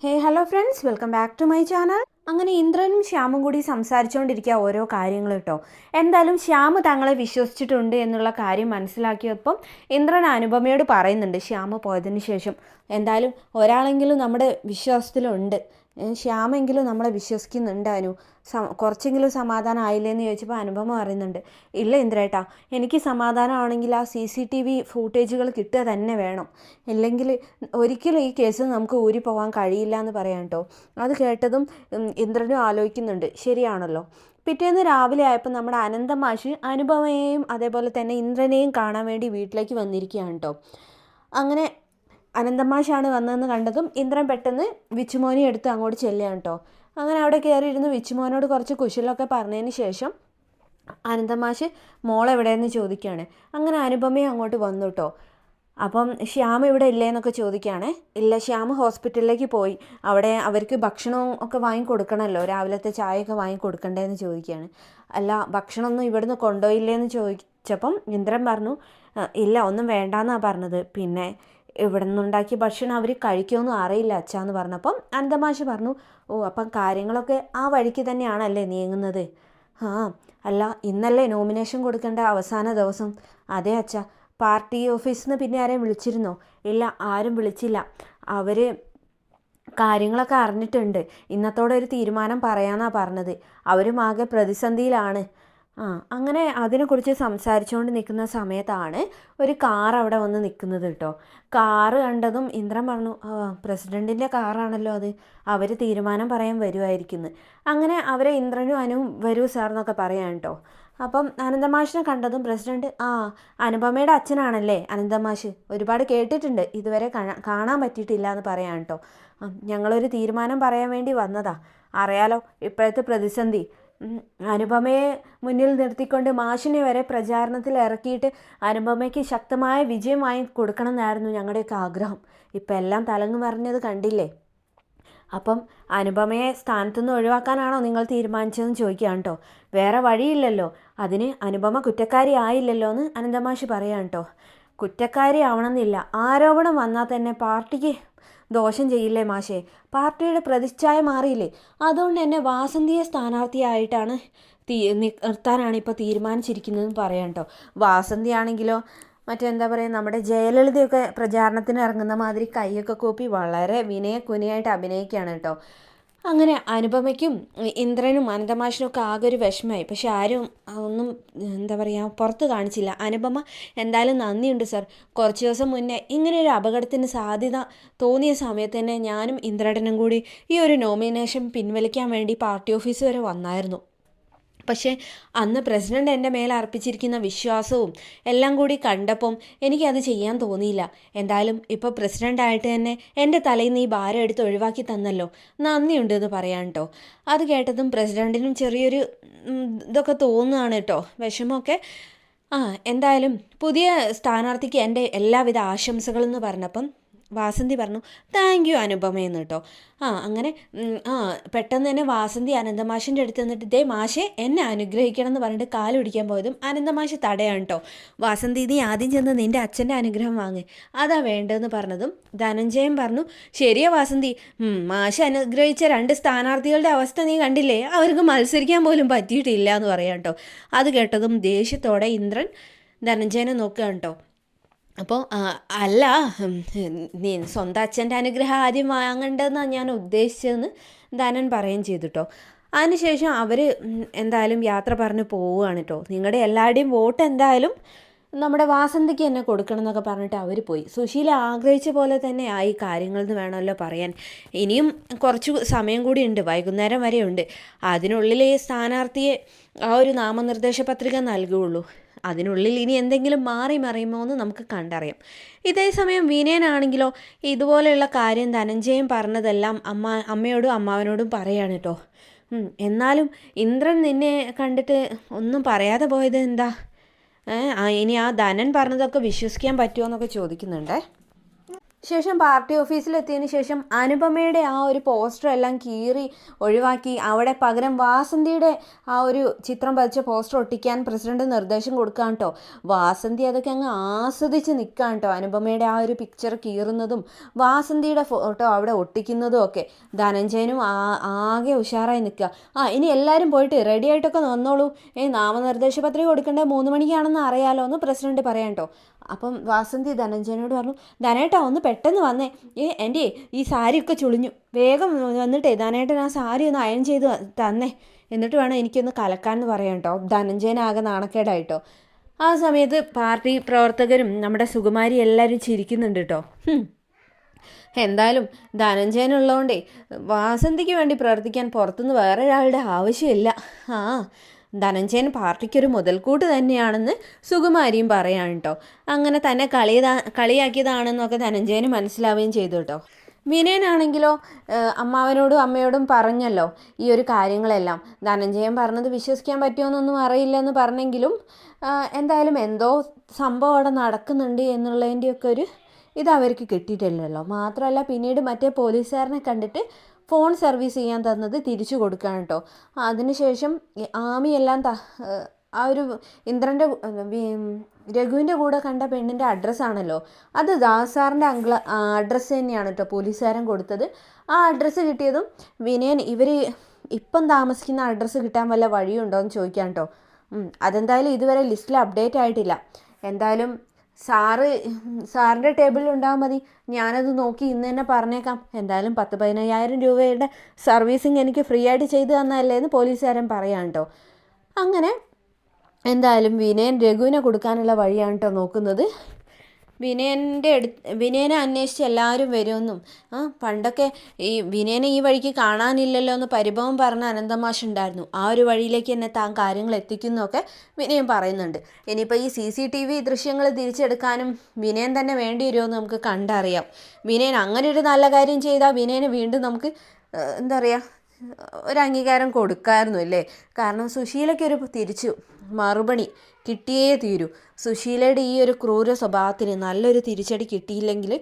Hello friends, welcome back to my channel. അങ്ങനെ ഇന്ദ്രനും ശ്യാമും കൂടി സംസാരിച്ചുകൊണ്ടിരിക്കുക ഓരോ കാര്യങ്ങൾ കേട്ടോ. എന്തായാലും ശ്യാമ് തങ്ങളെ വിശ്വസിച്ചിട്ടുണ്ട് എന്നുള്ള കാര്യം മനസ്സിലാക്കിയപ്പം ഇന്ദ്രൻ അനുപമയോട് പറയുന്നുണ്ട് ശ്യാമ് പോയതിന് ശേഷം എന്തായാലും ഒരാളെങ്കിലും നമ്മുടെ വിശ്വാസത്തിലുണ്ട്, ശ്യാമെങ്കിലും നമ്മളെ വിശ്വസിക്കുന്നുണ്ട് അനു, കുറച്ചെങ്കിലും സമാധാനം ആയില്ലേന്ന് ചോദിച്ചപ്പോൾ അനുപമ പറയുന്നുണ്ട്, ഇല്ല ഇന്ദ്രേട്ടാ, എനിക്ക് സമാധാനമാണെങ്കിൽ ആ CCTV ഫൂട്ടേജുകൾ കിട്ടുക തന്നെ വേണം, ഇല്ലെങ്കിൽ ഒരിക്കലും ഈ കേസ് നമുക്ക് ഊരിപ്പോകാൻ കഴിയില്ല എന്ന് പറയാം കേട്ടോ. അത് കേട്ടതും ഇന്ദ്രനും ആലോചിക്കുന്നുണ്ട്, ശരിയാണല്ലോ. പിറ്റേന്ന് രാവിലെ ആയപ്പോൾ നമ്മുടെ അനന്തമാഷ് അനുപമയെയും അതേപോലെ തന്നെ ഇന്ദ്രനെയും കാണാൻ വേണ്ടി വീട്ടിലേക്ക് വന്നിരിക്കുകയാണ് കേട്ടോ. അങ്ങനെ അനന്തമാഷാണ് വന്നതെന്ന് കണ്ടതും ഇന്ദ്രൻ പെട്ടെന്ന് വിച്ചുമോനെ എടുത്ത് അങ്ങോട്ട് ചെല്ലുകയാണ് കേട്ടോ. അങ്ങനെ അവിടെ കയറിയിരുന്ന് വിച്ചുമോനോട് കുറച്ച് കുശലൊക്കെ പറഞ്ഞതിന് ശേഷം അനന്തമാഷ് മോളെവിടെയെന്ന് ചോദിക്കുകയാണ്. അങ്ങനെ അനുപമയും അങ്ങോട്ട് വന്നു കേട്ടോ. അപ്പം ശ്യാം ഇവിടെ ഇല്ലേന്നൊക്കെ ചോദിക്കുകയാണേ. ഇല്ല, ശ്യാം ഹോസ്പിറ്റലിലേക്ക് പോയി, അവിടെ അവർക്ക് ഭക്ഷണവും ഒക്കെ വാങ്ങിക്കൊടുക്കണമല്ലോ, രാവിലത്തെ ചായയൊക്കെ വാങ്ങിക്കൊടുക്കണ്ടേന്ന് ചോദിക്കുകയാണ്. അല്ല, ഭക്ഷണമൊന്നും ഇവിടുന്ന് കൊണ്ടുപോയില്ലേന്ന് ചോദിച്ചപ്പം ഇന്ദ്രൻ പറഞ്ഞു, ഇല്ല, ഒന്നും വേണ്ടാന്നാണ് പറഞ്ഞത്, പിന്നെ ഇവിടെ നിന്നുണ്ടാക്കിയ ഭക്ഷണം അവർ കഴിക്കുമെന്നും അറിയില്ല അച്ഛാന്ന് പറഞ്ഞപ്പം അനന്തമാഷ് പറഞ്ഞു, ഓ അപ്പം കാര്യങ്ങളൊക്കെ ആ വഴിക്ക് തന്നെയാണല്ലേ നീങ്ങുന്നത്. ആ അല്ല, ഇന്നല്ലേ നോമിനേഷൻ കൊടുക്കേണ്ട അവസാന ദിവസം? അതെ അച്ഛാ. പാർട്ടി ഓഫീസിൽ നിന്ന് പിന്നെ ആരെയും വിളിച്ചിരുന്നോ? ഇല്ല, ആരും വിളിച്ചില്ല. അവർ കാര്യങ്ങളൊക്കെ അറിഞ്ഞിട്ടുണ്ട്, ഇന്നത്തോടെ ഒരു തീരുമാനം പറയാമെന്നാണ് പറഞ്ഞത്, അവരും ആകെ പ്രതിസന്ധിയിലാണ്. അങ്ങനെ അതിനെക്കുറിച്ച് സംസാരിച്ചുകൊണ്ട് നിൽക്കുന്ന സമയത്താണ് ഒരു കാർ അവിടെ വന്ന് നിൽക്കുന്നത് കേട്ടോ. കാറ് കണ്ടതും ഇന്ദ്രൻ പറഞ്ഞു, പ്രസിഡൻറ്റിൻ്റെ കാറാണല്ലോ അത്, അവർ തീരുമാനം പറയാൻ വരുമായിരിക്കുന്നു. അങ്ങനെ അവരെ ഇന്ദ്രനും അനുവും വരൂ സാർ എന്നൊക്കെ പറയാൻ കേട്ടോ. അപ്പം അനന്തമാഷിനെ കണ്ടതും പ്രസിഡൻറ്റ്, അനുപമയുടെ അച്ഛനാണല്ലേ അനന്തമാഷ്, ഒരുപാട് കേട്ടിട്ടുണ്ട്, ഇതുവരെ കാണാൻ പറ്റിയിട്ടില്ല എന്ന് പറയാൻ കേട്ടോ. ഞങ്ങളൊരു തീരുമാനം പറയാൻ വേണ്ടി വന്നതാ, അറിയാലോ ഇപ്പോഴത്തെ പ്രതിസന്ധി, അനുപമയെ മുന്നിൽ നിർത്തിക്കൊണ്ട് മാഷിനെ വരെ പ്രചാരണത്തിൽ ഇറക്കിയിട്ട് അനുപമയ്ക്ക് ശക്തമായ വിജയം വാങ്ങി കൊടുക്കണമെന്നായിരുന്നു ഞങ്ങളുടെയൊക്കെ ആഗ്രഹം. ഇപ്പം എല്ലാം തലങ്ങ് മറിഞ്ഞത് കണ്ടില്ലേ. അപ്പം അനുപമയെ സ്ഥാനത്തുനിന്ന് ഒഴിവാക്കാനാണോ നിങ്ങൾ തീരുമാനിച്ചതെന്ന് ചോദിക്കുകയാണ് കേട്ടോ. വേറെ വഴിയില്ലല്ലോ, അതിന് അനുപമ കുറ്റക്കാരി ആയില്ലല്ലോ എന്ന് അനന്തമാഷ് പറയാൻ കേട്ടോ. കുറ്റക്കാരി ആവണമെന്നില്ല, ആരോപണം വന്നാൽ തന്നെ പാർട്ടിക്ക് ദോഷം ചെയ്യില്ലേ മാഷേ, പാർട്ടിയുടെ പ്രതിച്ഛായ മാറിയില്ലേ, അതുകൊണ്ട് തന്നെ വാസന്തിയെ സ്ഥാനാർത്ഥിയായിട്ടാണ് നിർത്താനാണ് ഇപ്പോൾ തീരുമാനിച്ചിരിക്കുന്നതെന്ന് പറയാം കേട്ടോ. വാസന്തി ആണെങ്കിലോ മറ്റെന്താ പറയുക, നമ്മുടെ ജയലളിതയൊക്കെ പ്രചാരണത്തിന് ഇറങ്ങുന്ന മാതിരി കൈയൊക്കെ കൂപ്പി വളരെ വിനയക്കുനിയായിട്ട് അഭിനയിക്കുകയാണ് കേട്ടോ. അങ്ങനെ അനുപമയ്ക്കും ഇന്ദ്രനും അനന്തമാഷിനും ഒക്കെ ആകെ ഒരു വിഷമമായി. പക്ഷെ ആരും ഒന്നും എന്താ പറയുക പുറത്ത് കാണിച്ചില്ല. അനുപമ എന്തായാലും നന്ദിയുണ്ട് സർ, കുറച്ച് ദിവസം മുന്നേ ഇങ്ങനെ ഒരു അപകടത്തിന് സാധ്യത തോന്നിയ സമയത്ത് തന്നെ ഞാനും ഇന്ദ്രേട്ടനും കൂടി ഈ ഒരു നോമിനേഷൻ പിൻവലിക്കാൻ വേണ്ടി പാർട്ടി ഓഫീസ് വരെ വന്നായിരുന്നു. പക്ഷേ അന്ന് പ്രസിഡൻ്റ് എൻ്റെ മേലെ അർപ്പിച്ചിരിക്കുന്ന വിശ്വാസവും എല്ലാം കൂടി കണ്ടപ്പം എനിക്കത് ചെയ്യാൻ തോന്നിയില്ല. എന്തായാലും ഇപ്പോൾ പ്രസിഡൻ്റായിട്ട് തന്നെ എൻ്റെ തലയിൽ നിന്ന് ഈ ഭാരം എടുത്ത് ഒഴിവാക്കി തന്നല്ലോ, നന്ദിയുണ്ടെന്ന് പറയാൻ കേട്ടോ. അത് കേട്ടതും പ്രസിഡൻറ്റിനും ചെറിയൊരു ഇതൊക്കെ തോന്നുകയാണ് കേട്ടോ, വിഷമമൊക്കെ. എന്തായാലും പുതിയ സ്ഥാനാർത്ഥിക്ക് എൻ്റെ എല്ലാവിധ ആശംസകളെന്ന് പറഞ്ഞപ്പം വാസന്തി പറഞ്ഞു, താങ്ക് യു അനുപമയെന്ന് കേട്ടോ. അങ്ങനെ പെട്ടെന്ന് തന്നെ വാസന്തി അനന്തമാഷിൻ്റെ അടുത്ത് നിന്നിട്ട്, ദേ മാഷെ എന്നെ അനുഗ്രഹിക്കണം എന്ന് പറഞ്ഞിട്ട് കാല് പിടിക്കാൻ പോയതും അനന്തമാഷ് തടയാണ് കേട്ടോ. വാസന്തി, നീ ആദ്യം ചെന്ന് നിൻ്റെ അച്ഛൻ്റെ അനുഗ്രഹം വാങ്ങ്, അതാ വേണ്ടതെന്ന് പറഞ്ഞതും ധനഞ്ജയൻ പറഞ്ഞു, ശരിയാ വാസന്തി, മാഷ് അനുഗ്രഹിച്ച 2 സ്ഥാനാർത്ഥികളുടെ അവസ്ഥ നീ കണ്ടില്ലേ, അവർക്ക് മത്സരിക്കാൻ പോലും പറ്റിയിട്ടില്ല എന്ന് പറയാം കേട്ടോ. അത് കേട്ടതും ദേഷ്യത്തോടെ ഇന്ദ്രൻ ധനഞ്ജയനെ നോക്കുകയാണ് കേട്ടോ. അപ്പോൾ അല്ല, നീ സ്വന്തം അച്ഛൻ്റെ അനുഗ്രഹം ആദ്യം വാങ്ങേണ്ടതെന്നാണ് ഞാൻ ഉദ്ദേശിച്ചതെന്ന് ധനൻ പറയുകയും ചെയ്തു കേട്ടോ. അതിനുശേഷം അവർ എന്തായാലും യാത്ര പറഞ്ഞ് പോവുകയാണ് കേട്ടോ. നിങ്ങളുടെ എല്ലാവരുടെയും വോട്ട് എന്തായാലും നമ്മുടെ വാസന്തിക്ക് തന്നെ കൊടുക്കണം എന്നൊക്കെ പറഞ്ഞിട്ട് അവർ പോയി. സുശീല ആഗ്രഹിച്ച പോലെ തന്നെ ആയി കാര്യങ്ങളെന്ന് വേണമല്ലോ പറയാൻ. ഇനിയും കുറച്ച് സമയം കൂടി ഉണ്ട്, വൈകുന്നേരം വരെ ഉണ്ട്. അതിനുള്ളിൽ ഈ സ്ഥാനാർത്ഥിയെ ആ ഒരു നാമനിർദ്ദേശ പത്രിക നൽകുകയുള്ളൂ. അതിനുള്ളിൽ ഇനി എന്തെങ്കിലും മാറി മറിയുമോ എന്ന് നമുക്ക് കണ്ടറിയാം. ഇതേ സമയം വിനയനാണെങ്കിലോ ഇതുപോലെയുള്ള കാര്യം ധനഞ്ജയൻ പറഞ്ഞതെല്ലാം അമ്മയോടും അമ്മാവനോടും പറയാണ് കേട്ടോ. എന്നാലും ഇന്ദ്രൻ നിന്നെ കണ്ടിട്ട് ഒന്നും പറയാതെ പോയത് എന്താ? ഇനി ആ ധനൻ പറഞ്ഞതൊക്കെ വിശ്വസിക്കാൻ പറ്റുമോ എന്നൊക്കെ ചോദിക്കുന്നുണ്ടേ. ശേഷം പാർട്ടി ഓഫീസിലെത്തിയതിന് ശേഷം അനുപമയുടെ ആ ഒരു പോസ്റ്റർ എല്ലാം കീറി ഒഴിവാക്കി അവിടെ പകരം വാസന്തിയുടെ ആ ഒരു ചിത്രം പതിച്ച പോസ്റ്റർ ഒട്ടിക്കാൻ പ്രസിഡന്റ് നിർദ്ദേശം കൊടുക്കാൻ കേട്ടോ. വാസന്തി അതൊക്കെ അങ്ങ് ആസ്വദിച്ച് നിൽക്കാൻ കേട്ടോ. അനുപമയുടെ ആ ഒരു പിക്ചർ കീറുന്നതും വാസന്തിയുടെ ഫോട്ടോ അവിടെ ഒട്ടിക്കുന്നതും ഒക്കെ. ധനഞ്ജയനും ആകെ ഉഷാറായി നിൽക്കുക. ഇനി എല്ലാവരും പോയിട്ട് റെഡി ആയിട്ടൊക്കെ വന്നോളൂ, നാമനിർദ്ദേശ പത്രിക കൊടുക്കേണ്ടത് 3 മണിക്കാണെന്ന് അറിയാലോ എന്ന് പ്രസിഡന്റ് പറയാം കേട്ടോ. അപ്പം വാസന്തി ധനഞ്ജയനോട് പറഞ്ഞു, ധനേട്ടാ ഒന്ന് പെട്ടെന്ന് വന്നേ, എൻ്റെ ഈ സാരിയൊക്കെ ചുളിഞ്ഞു, വേഗം വന്നിട്ടേ ധനേട്ടൻ ആ സാരി ഒന്ന് അയൺ ചെയ്ത് തന്നേ, എന്നിട്ട് വേണം എനിക്കൊന്ന് കലക്കാമെന്ന് പറയാം കേട്ടോ. ധനഞ്ജയനാകെ നാണക്കേടായിട്ടോ. ആ സമയത്ത് പാർട്ടി പ്രവർത്തകരും നമ്മുടെ സുകുമാരി എല്ലാവരും ചിരിക്കുന്നുണ്ട് കേട്ടോ. എന്തായാലും ധനഞ്ജയനുള്ളതുകൊണ്ടേ വാസന്തിക്ക് വേണ്ടി പ്രവർത്തിക്കാൻ പുറത്തുനിന്ന് വേറെ ഒരാളുടെ ആവശ്യമില്ല. ധനഞ്ജയൻ പാർട്ടിക്കൊരു മുതൽക്കൂട്ട് തന്നെയാണെന്ന് സുകുമാരിയും പറയാൻ കേട്ടോ. അങ്ങനെ തന്നെ കളിയാക്കിയതാണെന്നൊക്കെ ധനഞ്ജയന് മനസ്സിലാവുകയും ചെയ്തു കേട്ടോ. വിനയനാണെങ്കിലോ അമ്മാവനോടും അമ്മയോടും പറഞ്ഞല്ലോ ഈ ഒരു കാര്യങ്ങളെല്ലാം. ധനഞ്ജയൻ പറഞ്ഞത് വിശ്വസിക്കാൻ പറ്റുമോയെന്നൊന്നും അറിയില്ലെന്ന് പറഞ്ഞെങ്കിലും എന്തായാലും എന്തോ സംഭവം അവിടെ നടക്കുന്നുണ്ട് എന്നുള്ളതിൻ്റെയൊക്കെ ഒരു ഇത് അവർക്ക് കിട്ടിയിട്ടില്ലല്ലോ. മാത്രമല്ല പിന്നീട് മറ്റേ പോലീസുകാരനെ കണ്ടിട്ട് ഫോൺ സർവീസ് ചെയ്യാൻ തന്നത് തിരിച്ചു കൊടുക്കാൻ കേട്ടോ. അതിനുശേഷം ആമിയെല്ലാം ആ ഒരു ഇന്ദ്രൻ്റെ രഘുവിൻ്റെ കൂടെ കണ്ട പെണ്ണിൻ്റെ അഡ്രസ്സാണല്ലോ, അത് ദാസാറിൻ്റെ അഡ്രസ്സ് തന്നെയാണ് കേട്ടോ പോലീസുകാരൻ കൊടുത്തത്. ആ അഡ്രസ്സ് കിട്ടിയതും വിനയൻ ഇവർ ഇപ്പം താമസിക്കുന്ന അഡ്രസ്സ് കിട്ടാൻ വല്ല വഴിയുണ്ടോ എന്ന് ചോദിക്കാം കേട്ടോ. അതെന്തായാലും ഇതുവരെ ലിസ്റ്റിൽ അപ്ഡേറ്റ് ആയിട്ടില്ല. എന്തായാലും സാറിൻ്റെ ടേബിളിൽ ഉണ്ടാകാൻ മതി, ഞാനത് നോക്കി ഇന്ന് തന്നെ പറഞ്ഞേക്കാം. എന്തായാലും 10,000-15,000 രൂപയുടെ സർവീസിങ് എനിക്ക് ഫ്രീ ആയിട്ട് ചെയ്തു തന്നതല്ലേ എന്ന് പോലീസുകാരൻ പറയാം കേട്ടോ. അങ്ങനെ എന്തായാലും വിനയൻ രഘുവിനെ കൊടുക്കാനുള്ള വഴിയാണ് കേട്ടോ നോക്കുന്നത്. വിനയനെ അന്വേഷിച്ച് എല്ലാവരും വരുമെന്നും പണ്ടൊക്കെ ഈ വിനയനെ ഈ വഴിക്ക് കാണാനില്ലല്ലോ എന്ന് പരിഭവം പറഞ്ഞ അനന്തമാഷ് ഉണ്ടായിരുന്നു. ആ ഒരു വഴിയിലേക്ക് തന്നെ താൻ കാര്യങ്ങൾ എത്തിക്കുന്നൊക്കെ വിനയൻ പറയുന്നുണ്ട്. ഇനിയിപ്പോൾ ഈ CCTV ദൃശ്യങ്ങൾ തിരിച്ചെടുക്കാനും വിനയൻ തന്നെ വേണ്ടി വരുമെന്ന് നമുക്ക് കണ്ടറിയാം. വിനയൻ അങ്ങനെ ഒരു നല്ല കാര്യം ചെയ്താൽ വിനയന് വീണ്ടും നമുക്ക് എന്താ പറയുക ഒരു അംഗീകാരം കൊടുക്കാമായിരുന്നു അല്ലേ. കാരണം സുശീലയ്ക്കൊരു തിരിച്ചു മറുപടി കിട്ടിയേ തീരൂ. സുശീലയുടെ ഈ ഒരു ക്രൂര സ്വഭാവത്തിന് നല്ലൊരു തിരിച്ചടി കിട്ടിയില്ലെങ്കിൽ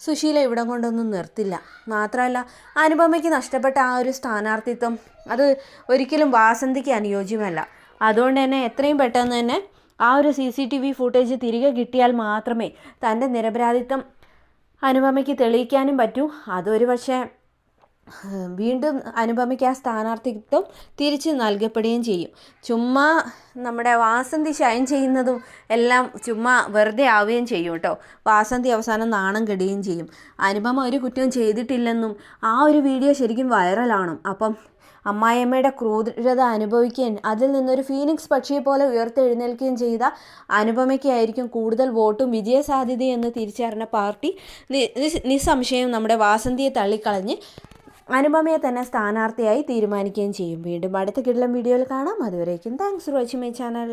സുശീല ഇവിടം കൊണ്ടൊന്നും നിർത്തില്ല. മാത്രമല്ല അനുപമയ്ക്ക് നഷ്ടപ്പെട്ട ആ ഒരു സ്ഥാനാർത്ഥിത്വം അത് ഒരിക്കലും വാസന്തിക്ക് അനുയോജ്യമല്ല. അതുകൊണ്ട് തന്നെ എത്രയും പെട്ടെന്ന് തന്നെ ആ ഒരു CCTV ഫുട്ടേജ് തിരികെ കിട്ടിയാൽ മാത്രമേ തൻ്റെ നിരപരാധിത്വം അനുപമയ്ക്ക് തെളിയിക്കാനും പറ്റൂ. അതൊരു പക്ഷേ വീണ്ടും അനുപമയ്ക്ക് ആ സ്ഥാനാർത്ഥിത്വം തിരിച്ച് നൽകപ്പെടുകയും ചെയ്യും. ചുമ്മാ നമ്മുടെ വാസന്തി ഷൈൻ ചെയ്യുന്നതും എല്ലാം ചുമ്മാ വെറുതെ ആവുകയും ചെയ്യും കേട്ടോ. വാസന്തി അവസാനം നാണം കെടുകയും ചെയ്യും. അനുപമ ഒരു കുറ്റവും ചെയ്തിട്ടില്ലെന്നും ആ ഒരു വീഡിയോ ശരിക്കും വൈറലാണ്. അപ്പം അമ്മായിയമ്മയുടെ ക്രൂരത അനുഭവിക്കുകയും അതിൽ നിന്നൊരു ഫീനിക്സ് പക്ഷിയെ പോലെ ഉയർത്തെഴുന്നേൽക്കുകയും ചെയ്ത അനുപമയ്ക്കായിരിക്കും കൂടുതൽ വോട്ടും വിജയസാധ്യതയെന്ന് തിരിച്ചറിഞ്ഞ പാർട്ടി നിസ്സംശയം നമ്മുടെ വാസന്തിയെ തള്ളിക്കളഞ്ഞ് അനുപമയെ തന്നെ സ്ഥാനാർത്ഥിയായി തീരുമാനിക്കുകയും ചെയ്യും. വീണ്ടും അടുത്ത കിടിലൻ വീഡിയോയിൽ കാണാം. അതുവരേക്കും thanks for watching my channel.